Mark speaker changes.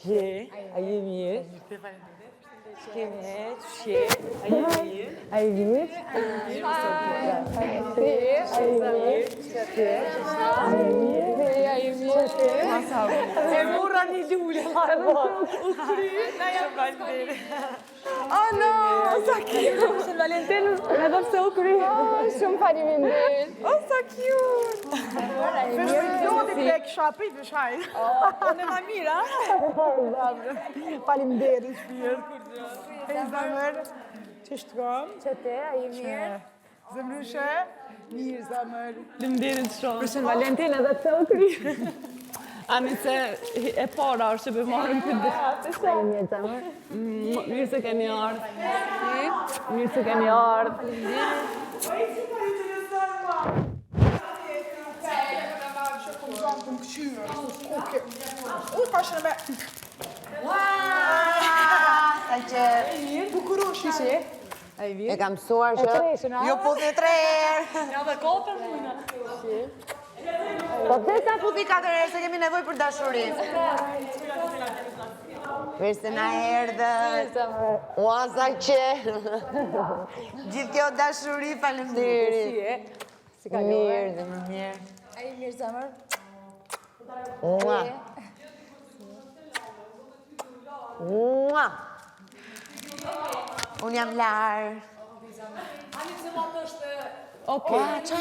Speaker 1: She, a je mirë? Shkenet, she, a je mirë?
Speaker 2: A je mirë?
Speaker 1: E mora një lullë, u kry, na jam valenteri.
Speaker 2: Oh no, sa cute!
Speaker 1: Shën Valentin, me dhe pse u kry.
Speaker 2: Shumë faleminderit.
Speaker 1: Oh, sa cute!
Speaker 3: Fëshmërizotit e kësha prit në shaj.
Speaker 1: Unë e ma mirë, a?
Speaker 3: Faleminderit, shpirë. E zemër, që shtkëm?
Speaker 2: Që te, a je mirë?
Speaker 3: Zemryshe, mirë zemër.
Speaker 1: Lëmderit shumë.
Speaker 2: Për Shën Valentin edhe pse u kry.
Speaker 1: Ani se e para është që be marrëm këtë dhe.
Speaker 2: A je mirë, zemër?
Speaker 1: Mirë se keni ardhë. Mirë se keni ardhë.
Speaker 3: Uj, pashën me...
Speaker 4: Sa që
Speaker 3: Bukuroshi.
Speaker 4: e kam mësuar që... Jo po të 3 herë.
Speaker 1: Ja dhe 4 mujna.
Speaker 4: Po të sa futi 4 herë se kemi nevoj për dashuri. Vesh se na erdhët. Ua sa që... Gjithë kjo dashuri, faleminderit. Mirë, dhe më mirë.
Speaker 2: A je mirë, zemër?
Speaker 4: Mua. Mua. Unë jam larë.
Speaker 1: Okej.
Speaker 4: Qa